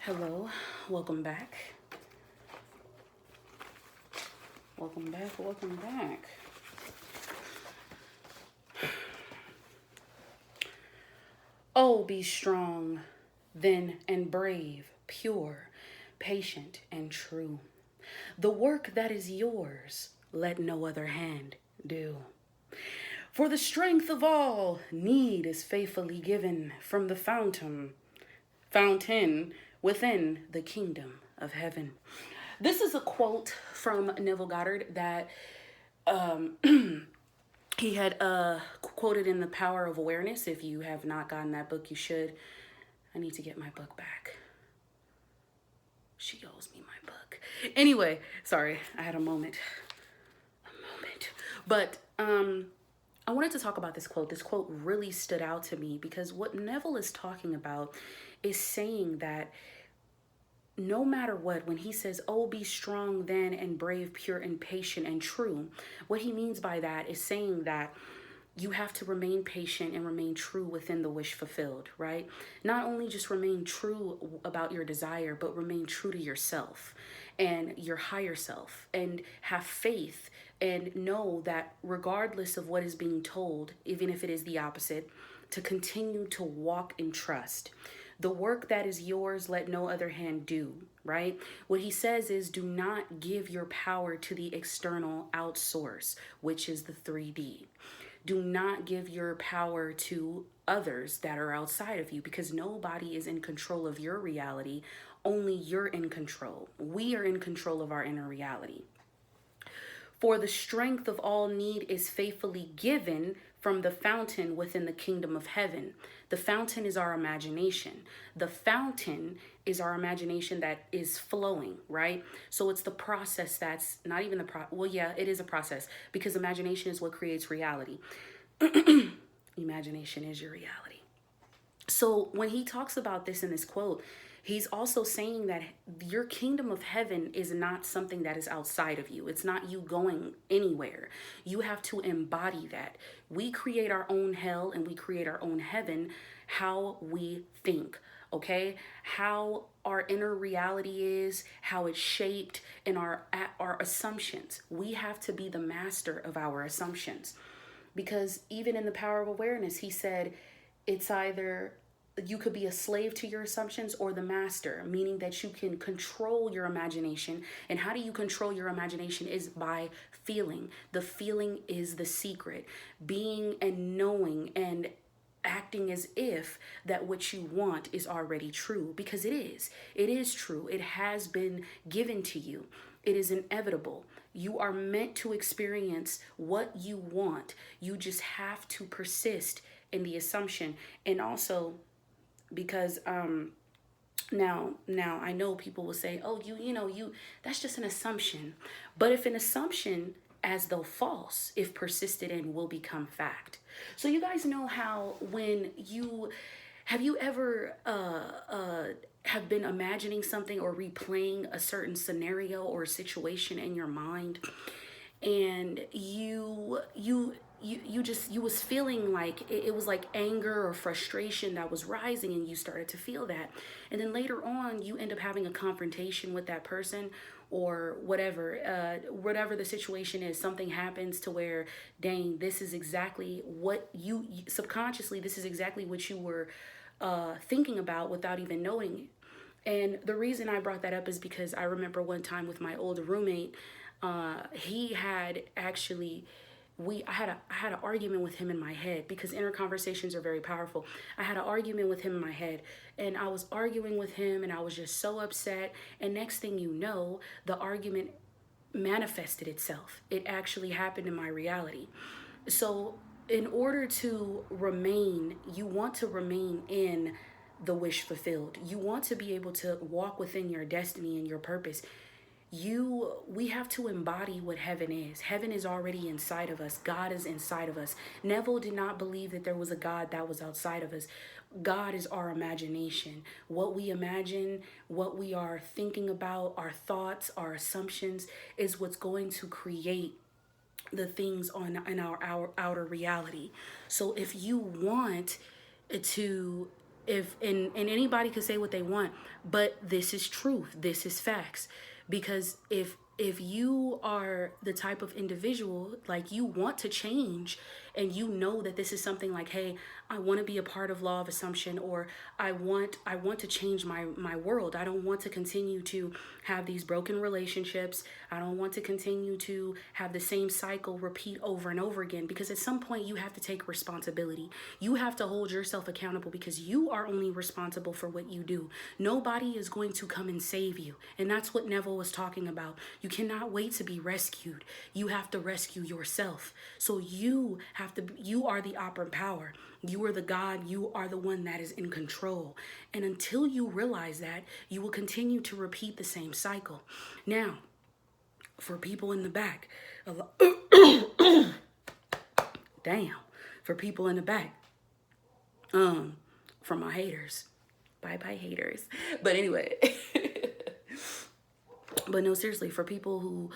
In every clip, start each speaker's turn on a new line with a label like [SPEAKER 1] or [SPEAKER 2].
[SPEAKER 1] Hello, welcome back. Welcome back. Oh, be strong, then, and brave, pure, patient, and true. The work that is yours, let no other hand do. For the strength of all need is faithfully given from the fountain within the kingdom of heaven. This is a quote from Neville Goddard that he had quoted in The Power of Awareness. If you have not gotten that book, you should. I need to get my book back. She owes me my book. Anyway, sorry, I had a moment. But I wanted to talk about this quote. This quote really stood out to me because what Neville is talking about is saying that no matter what, when he says, oh, be strong then and brave, pure and patient and true, what he means by that is saying that you have to remain patient and remain true within the wish fulfilled, right? Not only just remain true about your desire, but remain true to yourself and your higher self, and have faith and know that regardless of what is being told, even if it is the opposite, to continue to walk in trust. The work that is yours, let no other hand do, right? What he says is do not give your power to the external outsource, which is the 3D. Do not give your power to others that are outside of you, because nobody is in control of your reality. Only you're in control. We are in control of our inner reality. For the strength of all need is faithfully given from the fountain within the kingdom of heaven. The fountain is our imagination. The fountain is our imagination that is flowing, right? So it's the process that's not even well, yeah, it is a process, because imagination is what creates reality. Imagination is your reality. So when he talks about this in this quote, he's also saying that your kingdom of heaven is not something that is outside of you. It's not you going anywhere. You have to embody that. We create our own hell and we create our own heaven how we think, okay? How our inner reality is, how it's shaped, and our assumptions. We have to be the master of our assumptions. Because even in The Power of Awareness, he said, it's either you could be a slave to your assumptions or the master, meaning that you can control your imagination. And how do you control your imagination is by feeling. The feeling is the secret. Being and knowing and acting as if that what you want is already true, because it is. It is true. It has been given to you. It is inevitable. You are meant to experience what you want. You just have to persist in the assumption. And also because now I know people will say, oh, you that's just an assumption. But if an assumption, as though false, if persisted in, will become fact. So you guys know how when have you ever have been imagining something or replaying a certain scenario or situation in your mind, and you was feeling like it was like anger or frustration that was rising, and you started to feel that, and then later on you end up having a confrontation with that person or whatever the situation is. Something happens to where, dang, this is exactly what you subconsciously, this is exactly what you were thinking about without even knowing it. And the reason I brought that up is because I remember one time with my old roommate, he had actually, I had an argument with him in my head, because inner conversations are very powerful. I had an argument with him in my head, and I was arguing with him, and I was just so upset. And next thing you know, the argument manifested itself. It actually happened in my reality. So in order to remain, you want to remain in the wish fulfilled. You want to be able to walk within your destiny and your purpose. We have to embody what heaven is. Heaven is already inside of us. God is inside of us. Neville did not believe that there was a God that was outside of us. God is our imagination. What we imagine, what we are thinking about, our thoughts, our assumptions is what's going to create the things in our outer reality. So if you want to if and anybody could say what they want, but this is truth, this is facts. Because if you are the type of individual, like, you want to change, and you know that this is something like, hey, I want to be a part of law of assumption, or I want to change my world. I don't want to continue to have these broken relationships. I don't want to continue to have the same cycle repeat over and over again, because at some point you have to take responsibility. You have to hold yourself accountable, because you are only responsible for what you do. Nobody is going to come and save you. And that's what Neville was talking about. You cannot wait to be rescued. You have to rescue yourself. So you are the operant power. You are the God. You are the one that is in control. And until you realize that, you will continue to repeat the same cycle. Now, for people in the back, damn, for people in the back, for my haters, bye haters. But anyway, but no, seriously, for people who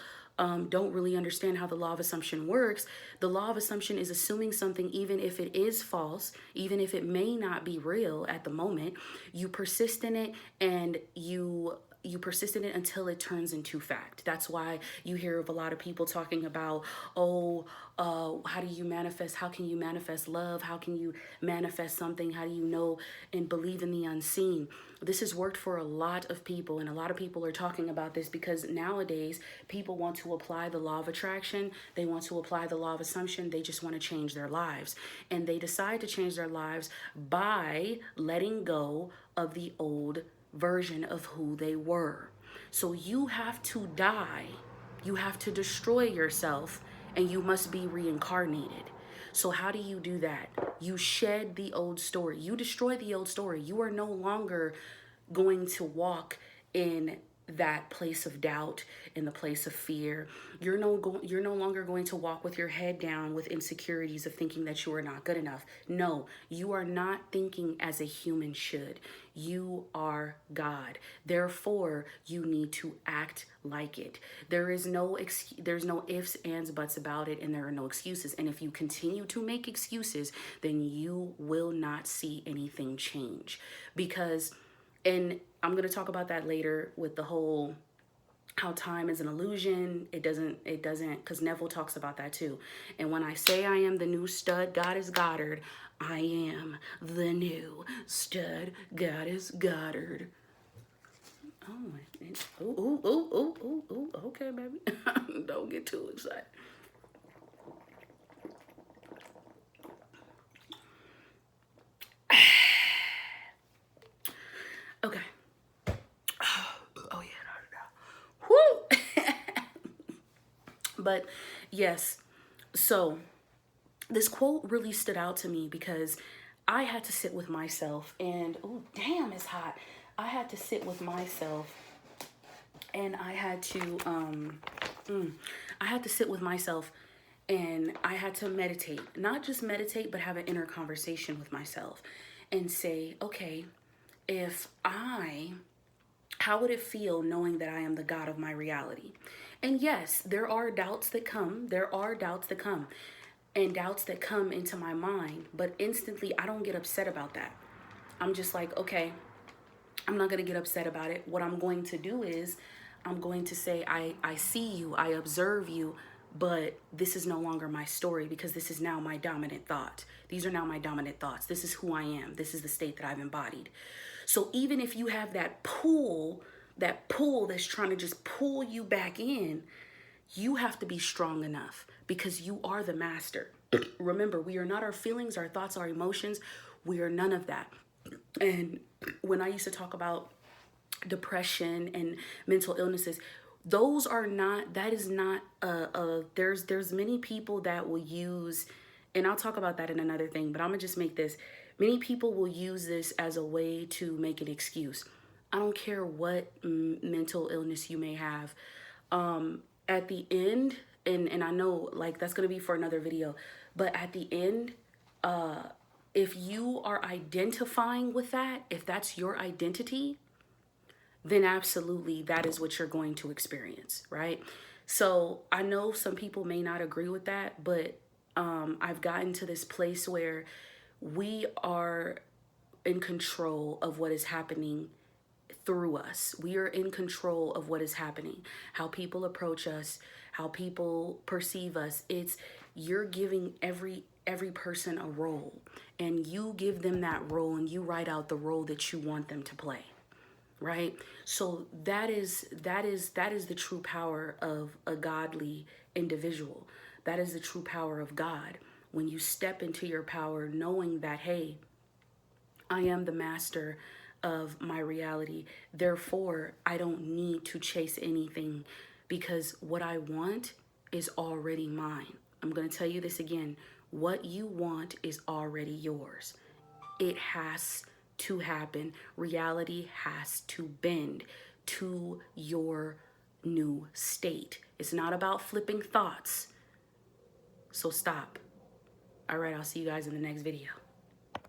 [SPEAKER 1] don't really understand how the law of assumption works, the law of assumption is assuming something, even if it is false, even if it may not be real at the moment. You persist in it, and you persist in it until it turns into fact. That's why you hear of a lot of people talking about, how do you manifest? How can you manifest love? How can you manifest something? How do you know and believe in the unseen? This has worked for a lot of people, and a lot of people are talking about this because nowadays people want to apply the law of attraction. They want to apply the law of assumption. They just want to change their lives. And they decide to change their lives by letting go of the old version of who they were. So you have to die. You have to destroy yourself, and you must be reincarnated. So how do you do that? You shed the old story. You destroy the old story. You are no longer going to walk in that place of doubt, in the place of fear. You're no longer going to walk with your head down with insecurities of thinking that you are not good enough. No, you are not thinking as a human should. You are God. Therefore, you need to act like it. There's no ifs, ands, buts about it, and there are no excuses. And if you continue to make excuses, then you will not see anything change. Because, and I'm going to talk about that later with the whole how time is an illusion. It doesn't, because Neville talks about that too. And when I say I am the new stud, Goddess Goddard, I am the new stud, Goddess Goddard. Oh, okay, baby. Don't get too excited. Okay. Oh yeah. Woo! But yes, so this quote really stood out to me because I had to sit with myself, and oh damn, it's hot. I had to sit with myself, and I had to sit with myself, and I had to meditate. Not just meditate, but have an inner conversation with myself and say, okay, how would it feel knowing that I am the God of my reality? And yes, there are doubts that come. And doubts that come into my mind, but instantly I don't get upset about that. I'm just like, okay, I'm not going to get upset about it. What I'm going to do is I'm going to say, I see you, I observe you, but this is no longer my story, because this is now my dominant thought. These are now my dominant thoughts. This is who I am. This is the state that I've embodied. So even if you have that pull that's trying to just pull you back in, you have to be strong enough, because you are the master. Remember, we are not our feelings, our thoughts, our emotions. We are none of that. And when I used to talk about depression and mental illnesses, that is not there's many people that will use, and I'll talk about that in another thing, but I'm gonna just make this. Many people will use this as a way to make an excuse. I don't care what mental illness you may have. At the end, and I know like that's going to be for another video, but at the end, if you are identifying with that, if that's your identity, then absolutely that is what you're going to experience, right? So I know some people may not agree with that, but I've gotten to this place where we are, in control of what is happening through us. We are in control of what is happening, how people approach us, how people perceive us. You're giving every person a role, and you give them that role, and you write out the role that you want them to play. Right? So that is the true power of a godly individual. That is the true power of God. When you step into your power knowing that, hey, I am the master of my reality. Therefore, I don't need to chase anything, because what I want is already mine. I'm going to tell you this again. What you want is already yours. It has to happen. Reality has to bend to your new state. It's not about flipping thoughts. So stop. All right, I'll see you guys in the next video.